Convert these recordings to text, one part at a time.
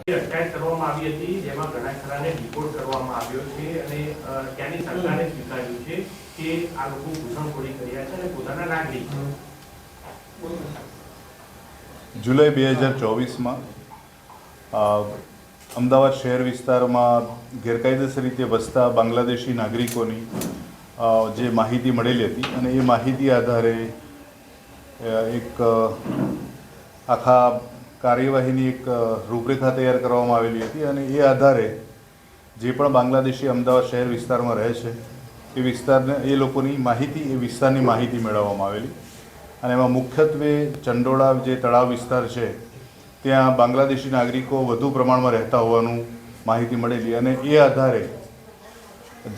અટકાયત કરવામાં આવી હતી, જેમાં ઘણા ખરાને ડિપોર્ટ કરવામાં આવ્યો છે અને ત્યાંની સરકારે સ્વીકાર્યું છે કે આ લોકો ઘૂસણખોરી કર્યા છે અને પોતાના નાગરિક. જુલાઈ 2024માં અમદાવાદ શહેર વિસ્તારમાં ગેરકાયદેસર રીતે વસતા બાંગ્લાદેશી નાગરિકોની જે માહિતી મળેલી હતી અને એ માહિતી આધારે એક આખા કાર્યવાહીની એક રૂપરેખા તૈયાર કરવામાં આવેલી હતી અને એ આધારે જે પણ બાંગ્લાદેશી અમદાવાદ શહેર વિસ્તારમાં રહે છે એ વિસ્તારને એ લોકોની માહિતી એ વિસ્તારની માહિતી મેળવવામાં આવેલી અને એમાં મુખ્યત્વે ચંડોળા જે તળાવ વિસ્તાર છે ત્યાં બાંગ્લાદેશી નાગરિકો વધુ પ્રમાણમાં રહેતા હોવાનું માહિતી મળેલી અને એ આધારે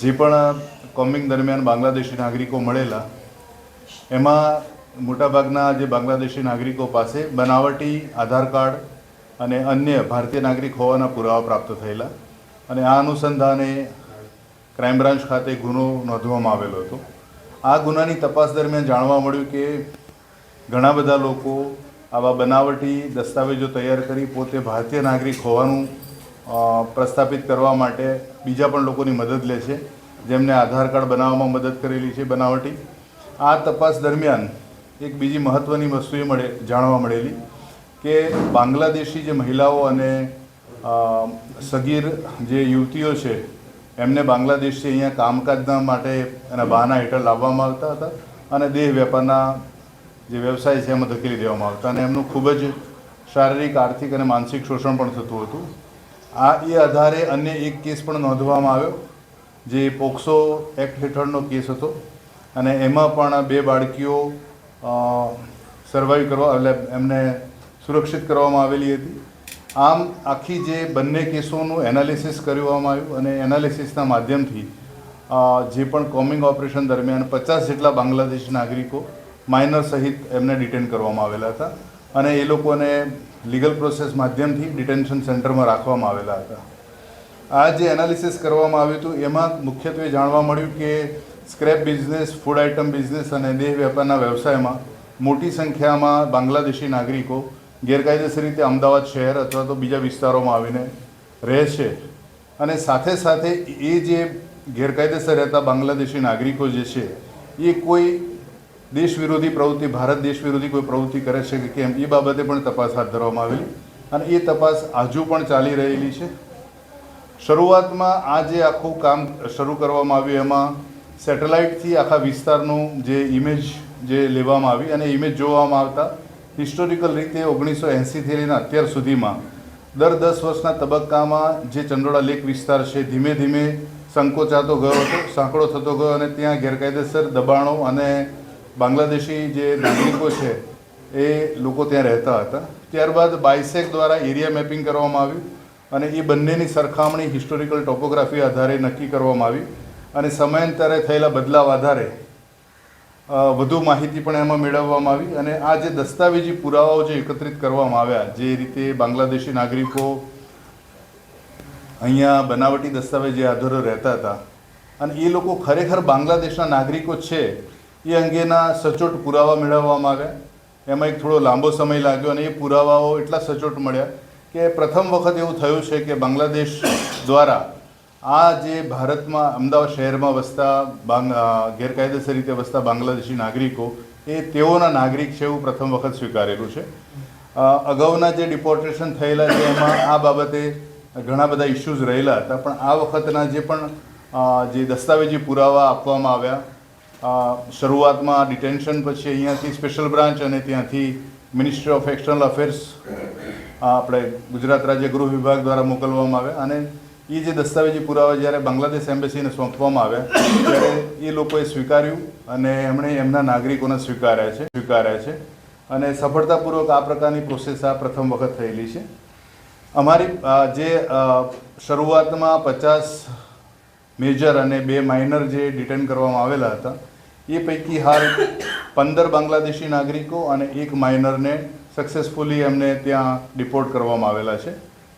જે પણ કોમ્બિંગ દરમિયાન બાંગ્લાદેશી નાગરિકો મળેલા એમાં મોટાભાગના જે બાંગ્લાદેશી નાગરિકો પાસે બનાવટી આધાર કાર્ડ અને અન્ય ભારતીય નાગરિક હોવાના પુરાવા પ્રાપ્ત થયેલા અને આ અનુસંધાને ક્રાઇમ બ્રાન્ચ ખાતે ગુનો નોંધવામાં આવેલો હતો. આ ગુનાની તપાસ દરમિયાન જાણવા મળ્યું કે ઘણા બધા લોકો આવા બનાવટી દસ્તાવેજો તૈયાર કરી પોતે ભારતીય નાગરિક હોવાનું પ્રસ્થાપિત કરવા માટે બીજા પણ લોકોની મદદ લે છે, જેમને આધાર કાર્ડ બનાવવામાં મદદ કરેલી છે બનાવટી. આ તપાસ દરમિયાન એક બીજી મહત્ત્વની વસ્તુ જાણવા મળેલી કે બાંગ્લાદેશી જે મહિલાઓ અને સગીર જે યુવતીઓ છે એમને બાંગ્લાદેશથી અહીંયા કામકાજના માટે એના બહાના હેઠળ લાવવામાં આવતા હતા અને દેહ વેપારના જે વ્યવસાય છે એમાં ધકેલી દેવામાં આવતા અને એમનું ખૂબ જ શારીરિક, આર્થિક અને માનસિક શોષણ પણ થતું હતું. એ આધારે અન્ય એક કેસ પણ નોંધવામાં આવ્યો જે પોક્સો એક્ટ હેઠળનો કેસ હતો અને એમાં પણ 2 બાળકીઓ સર્વાઈવ કરવા એટલે એમને સુરક્ષિત કરવામાં આવેલી હતી. આમ આખી જે બંને કેસોનું એનાલિસિસ કરવામાં આવ્યું અને એનાલિસિસના માધ્યમથી જે પણ કોમિંગ ઓપરેશન દરમિયાન 50 જેટલા બાંગ્લાદેશી નાગરિકો માઇનર સહિત એમને ડિટેન કરવામાં આવેલા હતા અને એ લોકોને લીગલ પ્રોસેસ માધ્યમથી ડિટેન્શન સેન્ટરમાં રાખવામાં આવેલા હતા. આ જે એનાલિસિસ કરવામાં આવ્યું હતું એમાં મુખ્યત્વે જાણવા મળ્યું કે scrap business, food item business અને દેહ વેપારના વ્યવસાયમાં મોટી સંખ્યામાં બાંગ્લાદેશી નાગરિકો ગેરકાયદેસર રીતે અમદાવાદ શહેર અથવા તો બીજા વિસ્તારોમાં આવીને રહે છે અને સાથે સાથે એ જે ગેરકાયદેસર રહેતા બાંગ્લાદેશી નાગરિકો જે છે એ કોઈ દેશ વિરોધી પ્રવૃત્તિ, ભારત દેશ વિરોધી કોઈ પ્રવૃત્તિ કરે છે કે કેમ એ બાબતે પણ તપાસ હાથ ધરવામાં આવેલી અને એ તપાસ હજુ પણ ચાલી રહેલી છે. શરૂઆતમાં આ જે આખું કામ શરૂ કરવામાં આવ્યું એમાં સેટેલાઇટથી આખા વિસ્તારનું જે ઇમેજ જે લેવામાં આવી અને ઇમેજ જોવામાં આવતા હિસ્ટોરિકલ રીતે 1980થી લઈને અત્યાર સુધીમાં દર 10 વર્ષના તબક્કામાં જે ચંડોળા લેક વિસ્તાર છે ધીમે ધીમે સંકોચાતો ગયો હતો, સાંકડો થતો ગયો અને ત્યાં ગેરકાયદેસર દબાણો અને બાંગ્લાદેશી જે નાગરિકો છે એ લોકો ત્યાં રહેતા હતા. ત્યારબાદ બાયસેક દ્વારા એરિયા મેપિંગ કરવામાં આવ્યું અને એ બંનેની સરખામણી હિસ્ટોરિકલ ટોપોગ્રાફી આધારે નક્કી કરવામાં આવી અને સમયાંતરે થયેલા બદલાવ આધારે વધુ માહિતી પણ એમાં મેળવવામાં આવી અને આ જે દસ્તાવેજી પુરાવાઓ જે એકત્રિત કરવામાં આવ્યા, જે રીતે બાંગ્લાદેશી નાગરિકો અહીંયા બનાવટી દસ્તાવેજી આધારે રહેતા હતા અને એ લોકો ખરેખર બાંગ્લાદેશના નાગરિકો છે એ અંગેના સચોટ પુરાવા મેળવવામાં આવ્યા. એમાં એક થોડો લાંબો સમય લાગ્યો અને એ પુરાવાઓ એટલા સચોટ મળ્યા કે પ્રથમ વખત એવું થયું છે કે બાંગ્લાદેશ દ્વારા આ જે ભારતમાં અમદાવાદ શહેરમાં વસતા ગેરકાયદેસર રીતે વસતા બાંગ્લાદેશી નાગરિકો એ તેઓના નાગરિક છે એવું પ્રથમ વખત સ્વીકારેલું છે. અગાઉના જે ડિપોર્ટેશન થયેલા છે એમાં આ બાબતે ઘણા બધા ઇસ્યુઝ રહેલા હતા, પણ આ વખતના જે પણ જે દસ્તાવેજી પુરાવા આપવામાં આવ્યા, શરૂઆતમાં ડિટેન્શન પછી અહીંયાથી સ્પેશિયલ બ્રાન્ચ અને ત્યાંથી મિનિસ્ટ્રી ઓફ એક્સટર્નલ અફેર્સ આપણે ગુજરાત રાજ્ય ગૃહ વિભાગ દ્વારા મોકલવામાં આવ્યા અને એ જે દસ્તાવેજી પુરાવા જ્યારે બાંગ્લાદેશ એમ્બેસીને સોંપવામાં આવ્યા ત્યારે એ લોકોએ સ્વીકાર્યું અને એમણે એમના નાગરિકોને સ્વીકાર્યા છે અને સફળતાપૂર્વક આ પ્રકારની પ્રોસેસ આ પ્રથમ વખત થયેલી છે. અમારી જે શરૂઆતમાં 50 મેજર અને 2 માઇનર જે ડિટેન કરવામાં આવેલા હતા એ પૈકી હાલ 15 બાંગ્લાદેશી નાગરિકો અને 1 માઇનરને સક્સેસફુલી એમને ત્યાં ડિપોર્ટ કરવામાં આવેલા છે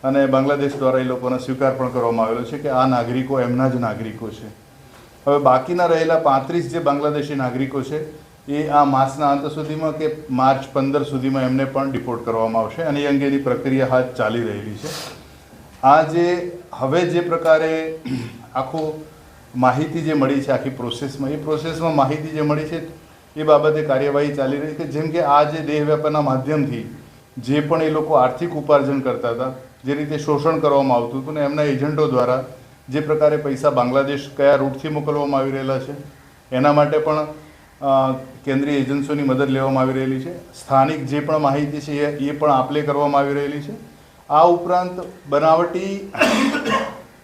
અને બાંગ્લાદેશ દ્વારા એ લોકોનો સ્વીકાર પણ કરવામાં આવેલો છે કે આ નાગરિકો એમના જ નાગરિકો છે. હવે બાકીના રહેલા 35 જે બાંગ્લાદેશી નાગરિકો છે એ આ માસના અંત સુધીમાં કે માર્ચ 15 સુધીમાં એમને પણ ડિપોર્ટ કરવામાં આવશે અને એ અંગેની પ્રક્રિયા હાથ ચાલી રહેલી છે. આ જે હવે જે પ્રકારે આખું માહિતી જે મળી છે આખી પ્રોસેસમાં, એ પ્રોસેસમાં માહિતી જે મળી છે એ બાબતે કાર્યવાહી ચાલી રહી છે. જેમ કે આ જે દેહ વેપારના માધ્યમથી જે પણ એ લોકો આર્થિક ઉપાર્જન કરતા હતા, જે રીતે શોષણ કરવામાં આવતું હતું ને એમના એજન્ટો દ્વારા જે પ્રકારે પૈસા બાંગ્લાદેશ કયા રૂટથી મોકલવામાં આવી રહેલા છે એના માટે પણ કેન્દ્રીય એજન્સીઓની મદદ લેવામાં આવી રહેલી છે. સ્થાનિક જે પણ માહિતી છે એ પણ આપલે કરવામાં આવી રહેલી છે. આ ઉપરાંત બનાવટી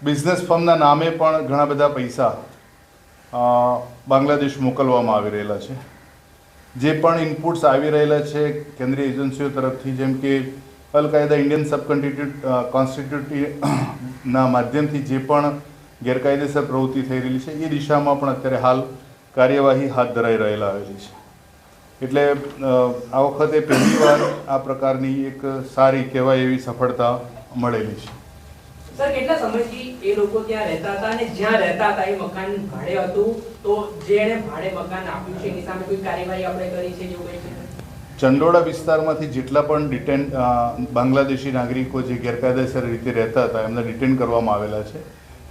બિઝનેસ ફર્મના નામે પણ ઘણા બધા પૈસા બાંગ્લાદેશ મોકલવામાં આવી રહેલા છે. જે પણ ઇનપુટ્સ આવી રહેલા છે કેન્દ્રીય એજન્સીઓ તરફથી, જેમ કે અલ-કાયદા ઇન્ડિયન કોન્સ્ટિટ્યુટના માધ્યમથી જે પણ ગેરકાયદેસર પ્રવૃત્તિ થઈ રહેલી છે એ દિશામાં પણ અત્યારે હાલ કાર્યવાહી હાથ ધરાઈ રહેલા આવેલી છે. એટલે આ વખતે પહેલીવાર આ પ્રકારની એક સારી કહેવાય એવી સફળતા મળેલી છે. સર, કેટલા સમયથી એ લોકો ત્યાં રહેતા હતા અને જ્યાં રહેતા હતા એ મકાન ભાડે હતું, તો જેણે ભાડે મકાન આપ્યું છે એની સામે કોઈ કાર્યવાહી આપણે કરી છે એવું કંઈ છે? ચંડોળા વિસ્તારમાંથી જેટલા પણ બાંગ્લાદેશી નાગરિકો જે ગેરકાયદેસર રીતે રહેતા હતા એમને ડિટેન કરવામાં આવેલા છે.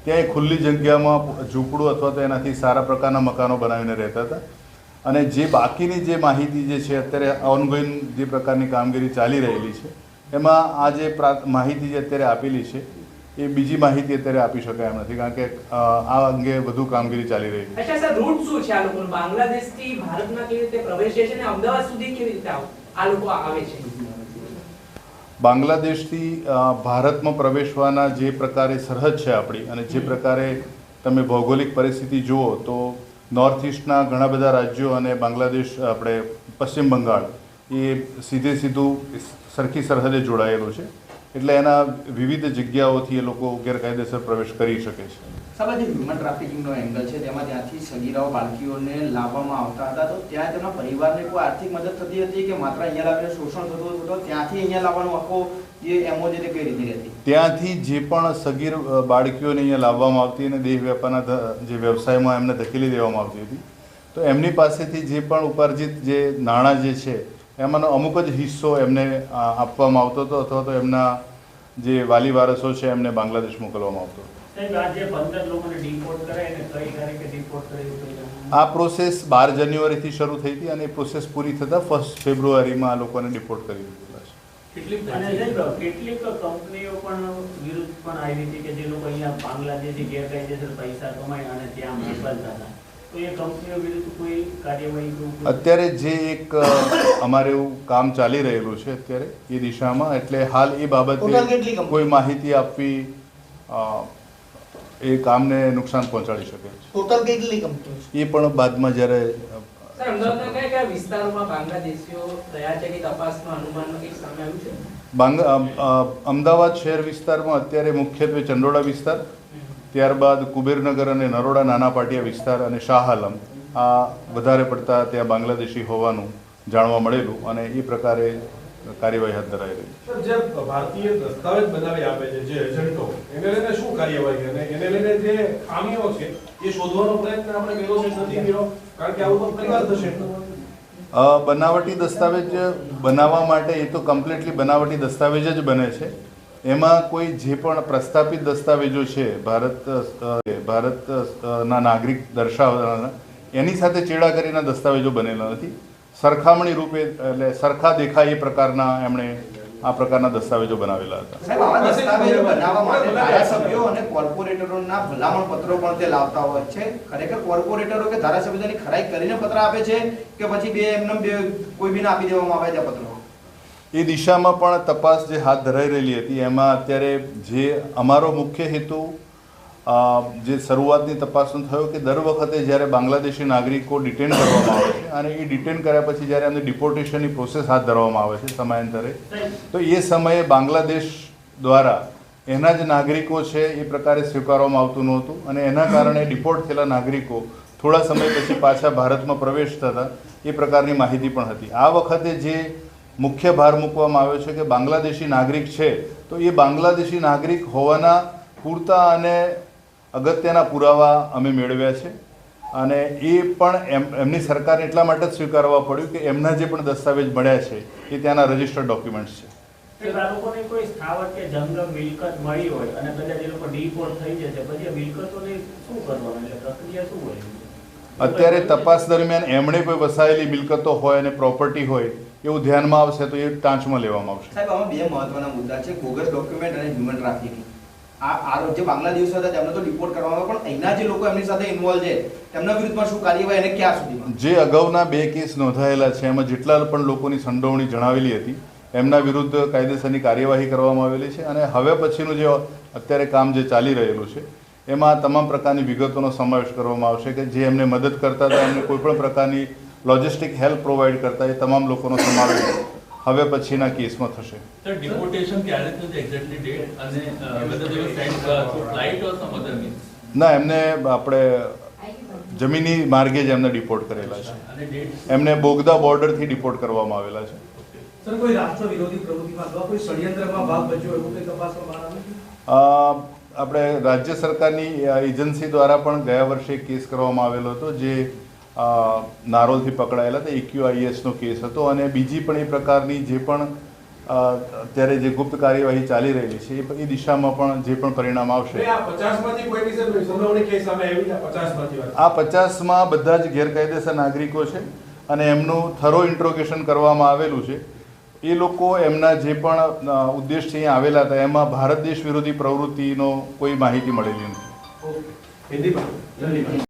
ત્યાં એક ખુલ્લી જગ્યામાં ઝૂંપડું અથવા તો એનાથી સારા પ્રકારના મકાનો બનાવીને રહેતા હતા. અને જે બાકીની જે માહિતી જે છે અત્યારે ઓનગોઈંગ જે પ્રકારની કામગીરી ચાલી રહેલી છે એમાં આ જે માહિતી જે અત્યારે આપેલી છે એ બીજી માહિતી અત્યારે આપી શકાય એમ નથી, કારણ કે આ અંગે વધુ કામગીરી ચાલી રહી છે. અચ્છા સર, રૂટ શું છે આ લોકોનો? બાંગ્લાદેશથી ભારતમાં કેવી રીતે પ્રવેશે છે અને અમદાવાદ સુધી કેવી રીતે આ લોકો આવે છે? બાંગ્લાદેશથી ભારતમાં પ્રવેશવાના જે પ્રકારે સરહદ છે આપણી, અને જે પ્રકારે તમે ભૌગોલિક પરિસ્થિતિ જુઓ તો નોર્થ ઇસ્ટના ઘણા બધા રાજ્યો અને બાંગ્લાદેશ આપણે પશ્ચિમ બંગાળ એ સીધું સરખી સરહદે જોડાયેલું છે. એટલે એના વિવિધ જગ્યાઓથી એ લોકો ગેરકાયદેસર પ્રવેશ કરી શકે છે. સાહેબ, જે હ્યુમન ટ્રાફિકિંગનો એંગલ છે તેમાં ત્યાંથી સગીરાઓ બાળકીઓને લાવવામાં આવતા હતા, તો ત્યાં તેમના પરિવારને કોઈ આર્થિક મદદ થતી હતી કે માત્ર અહીંયા લાવીને શોષણ થતું હતું, તો ત્યાંથી અહીંયા લાવવાનો આખો જે એમઓ જે કઈ રીતે રહેતી? ત્યાંથી જે પણ સગીર બાળકીઓને અહીંયા લાવવામાં આવતી અને દેહ વેપારના જે વ્યવસાયમાં એમને ધકેલી દેવામાં આવતી હતી, તો એમની પાસેથી જે પણ ઉપાર્જિત જે નાણાં જે છે એમાંનો અમુક જ હિસ્સો એમને આપવામાં આવતો હતો, અથવા તો એમના જે વાલી વારસો છે એમને બાંગ્લાદેશ મોકલવામાં આવતો હતો. આ પ્રોસેસ 12 જાન્યુઆરીથી શરૂ થઈ હતી અને એ પ્રોસેસ પૂરી થતાં 1 ફેબ્રુઆરીમાં આ લોકોને ડિપોર્ટ કરી દીધેલા છે. કેટલીક કંપનીઓ પણ વિરુદ્ધ પણ આવી હતી કે જે લોકો અહીંયા બાંગ્લાદેશી ગેરકાયદેસર પૈસા કમાય અને ત્યાં મોકલતા હતા, તો એ કંપનીઓ વિરુદ્ધ કોઈ કાર્યવાહી? અત્યારે જે એક અમારે એવું કામ ચાલી રહેલું છે અત્યારે એ દિશામાં, એટલે હાલ એ બાબતે કોઈ માહિતી આપવી એ કામને નુકસાન પહોંચાડી શકે છે. ટોટલ કેટલી કંપનીઓ? એ પણ બાદમાં જ્યારે સર, અમદાવાદના કયા વિસ્તારોમાં બાંગ્લાદેશીઓ રહ્યા છે કે તપાસમાં અનુમાન એક સામે આવ્યું છે? અમદાવાદ શહેર વિસ્તારમાં અત્યારે મુખ્યત્વે ચંડોળા વિસ્તાર, ત્યારબાદ કુબેરનગર અને નરોડા નાના પાટિયા વિસ્તાર અને શાહ આલમ, આ વધારે પડતા ત્યાં બાંગ્લાદેશી હોવાનું જાણવા મળેલું અને એ પ્રકારે કાર્યવાહી હાથ ધરાઈ રહી. સર, જે ભારતીય દસ્તાવેજ બનાવી આપે છે જે એજન્ટો, એને લઈને શું કાર્યવાહી અને એને લઈને જે ખામીઓ છે એ શોધવાનો પ્રયત્ન આપણે કર્યો છે નથી કર્યો? કારણ કે આવું તો પરિવાર થશે. બનાવટી દસ્તાવેજ બનાવવા માટે એ તો કમ્પ્લીટલી બનાવટી દસ્તાવેજ જ બને છે. એમાં કોઈ જે પણ પ્રસ્થાપિત દસ્તાવેજો છે ભારતના નાગરિક દર્શાવવાના, એની સાથે ચેડા કરીને દસ્તાવેજો બનેલા નથી. સરખામણી રૂપે એટલે સરખા દેખાય એ પ્રકારના એમણે આ પ્રકારના દસ્તાવેજો બનાવેલા હતા. સાહેબ, આવા દસ્તાવેજો બનાવવા માટે ધારાસભ્યો અને કોર્પોરેટરોના ભલામણ પત્રો પણ તે લાવતા હોય છે. ખરેખર કોર્પોરેટરો કે ધારાસભ્યોની ખરાઈ કરીને પત્ર આપે છે કે પછી કોઈ બીને આપી દેવામાં આવે છે પત્રો? એ દિશામાં પણ તપાસ જે હાથ ધરાઈ રહેલી હતી એમાં અત્યારે જે અમારો મુખ્ય હેતુ જે શરૂઆતની તપાસનો થયો કે દર વખતે જ્યારે બાંગ્લાદેશી નાગરિકો ડિટેન કરવામાં આવે છે અને એ ડિટેન કર્યા પછી જ્યારે એમને ડિપોર્ટેશનની પ્રોસેસ હાથ ધરવામાં આવે છે સમયાંતરે, તો એ સમયે બાંગ્લાદેશ દ્વારા એના જ નાગરિકો છે એ પ્રકારે સ્વીકારવામાં આવતું નહોતું અને એના કારણે ડિપોર્ટ થયેલા નાગરિકો થોડા સમય પછી પાછા ભારતમાં પ્રવેશ થતા એ પ્રકારની માહિતી પણ હતી. આ વખતે જે મુખ્ય ભાર મૂકવામાં આવ્યો છે કે બાંગ્લાદેશી નાગરિક છે તો એ બાંગ્લાદેશી નાગરિક હોવાના પૂરતા અને અગત્યના પુરાવા અમે મેળવ્યા છે અને એ પણ એમની સરકારને એટલા માટે જ સ્વીકારવા પડ્યું કે એમના જે પણ દસ્તાવેજ મળ્યા છે એ ત્યાંના રજિસ્ટર્ડ ડોક્યુમેન્ટ્સ છે. કે આ લોકોને કોઈ સ્થાવર કે જંગમ મિલકત મળી હોય અને કદાચ એ લોકો ડિપોર્ટ થઈ જશે પછી આ મિલકતોને શું કરવાનું એટલે પ્રક્રિયા શું હોય? અત્યારે તપાસ દરમિયાન એમણે કોઈ વસાયેલી મિલકતો હોય અને પ્રોપર્ટી હોય એવું ધ્યાનમાં આવશે તો એ ટાંચમાં લેવામાં આવશે. સાહેબ, આમાં બે મહત્વના મુદ્દા છે, બોગસ ડોક્યુમેન્ટ અને હ્યુમન ટ્રાફિકિંગ. આ જે બાંગ્લાદેશીઓ હતા તેમને તો ડિપોર્ટ કરવામાં પણ અહીંના જે લોકો એમની સાથે ઇન્વોલ્વ છે તેમના વિરુદ્ધમાં શું કાર્યવાહી અને ક્યાં સુધીમાં? જે અગાઉના 2 કેસ નોંધાયેલા છે એમાં જેટલા પણ લોકોની સંડોવણી જણાવેલી હતી એમના વિરુદ્ધ કાયદેસરની કાર્યવાહી કરવામાં આવેલી છે અને હવે પછીનું જે અત્યારે કામ જે ચાલી રહેલું છે એમાં તમામ પ્રકારની વિગતોનો સમાવેશ કરવામાં આવશે કે જે એમને મદદ કરતા હતા, એમને કોઈપણ પ્રકારની લોજિસ્ટિક હેલ્પ પ્રોવાઈડ કરતા એ તમામ લોકોનો સમાવેશ હવે પછીના કેસમાં થશે. Sir, deportation ક્યારે થયું છે exactly date અને whether they were sent through flight or some other means? ના, એમને આપણે જમીની માર્ગે જ એમને ડિપોર્ટ કરેલા છે. અને date એમને બોગદા બોર્ડરથી ડિપોર્ટ કરવામાં આવેલા છે. સર, કોઈ રાષ્ટ્ર વિરોધી પ્રવૃત્તિમાં અથવા કોઈ ષડયંત્રમાં ભાગ ભજવ્યો એવું કંઈ તપાસમાં બહાર આવ્યું? આપણે રાજ્ય સરકારની એજન્સી દ્વારા પણ ગયા વર્ષે એક કેસ કરવામાં આવેલો હતો જે નારોલથી પકડાયેલા હતા. EQISનો કેસ હતો અને બીજી પણ એ પ્રકારની જે પણ અત્યારે જે ગુપ્ત કાર્યવાહી ચાલી રહેલી છે એ દિશામાં પણ જે પણ પરિણામ આવશે. આ 50 માંથી કોઈ વિશે સંડોવણી કેસ સામે આવી છે? 50 માંથી વાત. આ 50માં બધા જ ગેરકાયદેસર નાગરિકો છે અને એમનું થરો ઇન્ટ્રોગેશન કરવામાં આવેલું છે. એ લોકો એમના જે પણ ઉદ્દેશથી અહીંયા આવેલા હતા એમાં ભારત દેશ વિરોધી પ્રવૃત્તિનો કોઈ માહિતી મળેલી નથી. ઓકે. હિન્દી